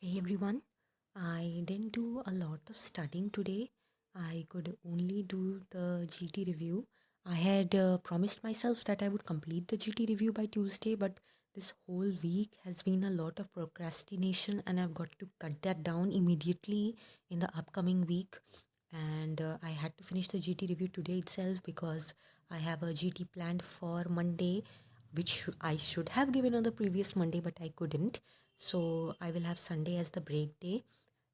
Hey everyone, I didn't do a lot of studying today. I could only do the GT review. I had promised myself that I would complete the GT review by Tuesday, but this whole week has been a lot of procrastination, and I've got to cut that down immediately in the upcoming week. And I had to finish the GT review today itself because I have a GT planned for Monday, which I should have given on the previous Monday, but I couldn't. So I will have Sunday as the break day,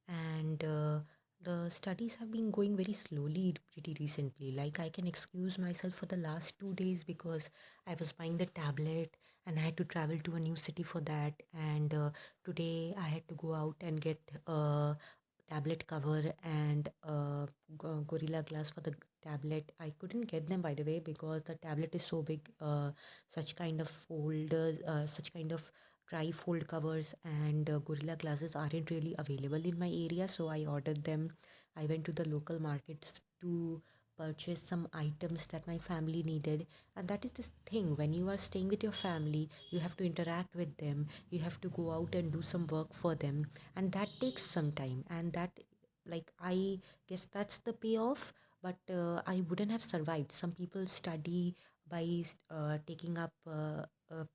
and the studies have been going very slowly pretty recently. Like I can excuse myself for the last 2 days because I was buying the tablet and I had to travel to a new city for that. And today I had to go out and get a tablet cover and Gorilla Glass for the tablet. I couldn't get them by the way because the tablet is so big. Such kind of folders, such kind of tri-fold covers and Gorilla Glasses aren't really available in my area, so I ordered them. I went to the local markets to purchase some items that my family needed, and that is this thing. When you are staying with your family, you have to interact with them, you have to go out and do some work for them, and that takes some time. And that, like, I guess that's the payoff. But I wouldn't have survived. Some people study by taking up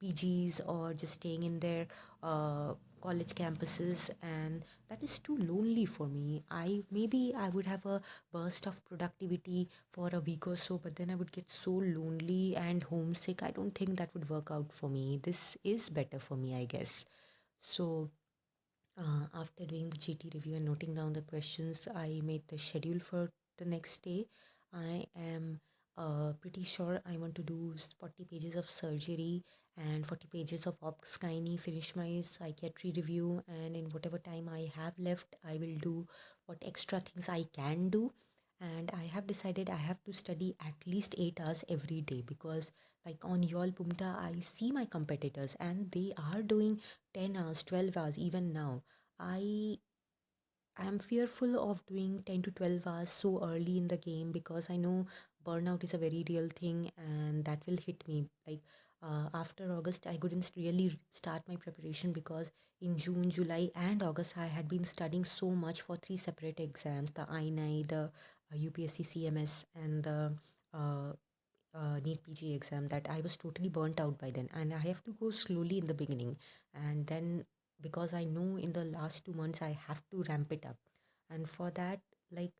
PGs or just staying in their college campuses, and that is too lonely for me. I would have a burst of productivity for a week or so, but then I would get so lonely and homesick. I don't think that would work out for me. This is better for me, I guess. So after doing the GT review and noting down the questions, I made the schedule for the next day. I am pretty sure I want to do 40 pages of surgery and 40 pages of ops gynae, finish my psychiatry review, and in whatever time I have left, I will do what extra things I can do. And I have decided I have to study at least 8 hours every day because, like on YOL Pumta, I see my competitors and they are doing 10 hours, 12 hours, even now. I am fearful of doing 10 to 12 hours so early in the game because I know burnout is a very real thing and that will hit me. Like after August, I couldn't really start my preparation because in June, July, and August, I had been studying so much for three separate exams: the INI, the UPSC CMS, and the uh, NEET PG exam, that I was totally burnt out by then. And I have to go slowly in the beginning. And then, because I know in the last 2 months, I have to ramp it up. And for that, like,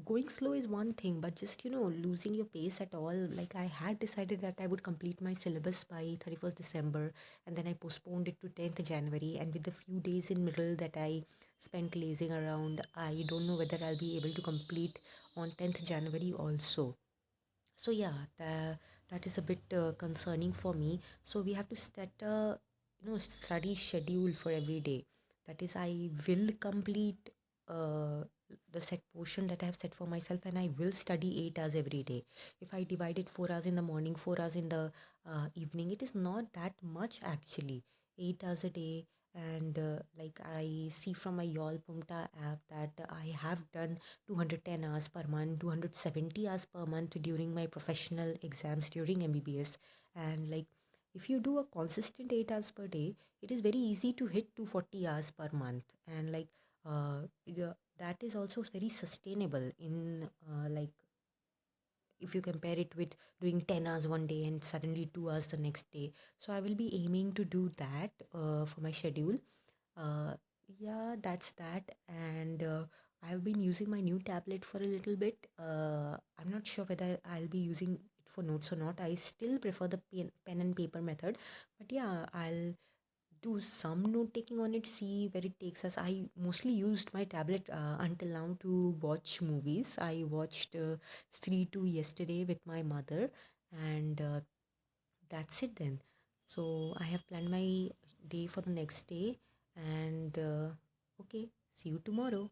going slow is one thing, but just, losing your pace at all. Like, I had decided that I would complete my syllabus by 31st December, and then I postponed it to 10th January. And with the few days in middle that I spent lazing around, I don't know whether I'll be able to complete on 10th January also. So yeah, that is a bit concerning for me. So we have to set a study schedule for every day. That is, I will complete uh, the set portion that I have set for myself, and I will study 8 hours every day. If I divide it 4 hours in the morning, 4 hours in the evening, it is not that much actually. 8 hours a day, and like I see from my Yol Pumta app that I have done 210 hours per month, 270 hours per month during my professional exams during MBBS. And like, if you do a consistent 8 hours per day, it is very easy to hit 240 hours per month. And like, that is also very sustainable in like, if you compare it with doing 10 hours one day and suddenly 2 hours the next day. So I will be aiming to do that for my schedule. uh, yeah, that's that. And I've been using my new tablet for a little bit. I'm not sure whether I'll be using it for notes or not. I still prefer the pen and paper method. But yeah, I'll do some note taking on it, see where it takes us. I mostly used my tablet until now to watch movies. I watched Stree 2 yesterday with my mother, and that's it then. So I have planned my day for the next day, and okay, see you tomorrow.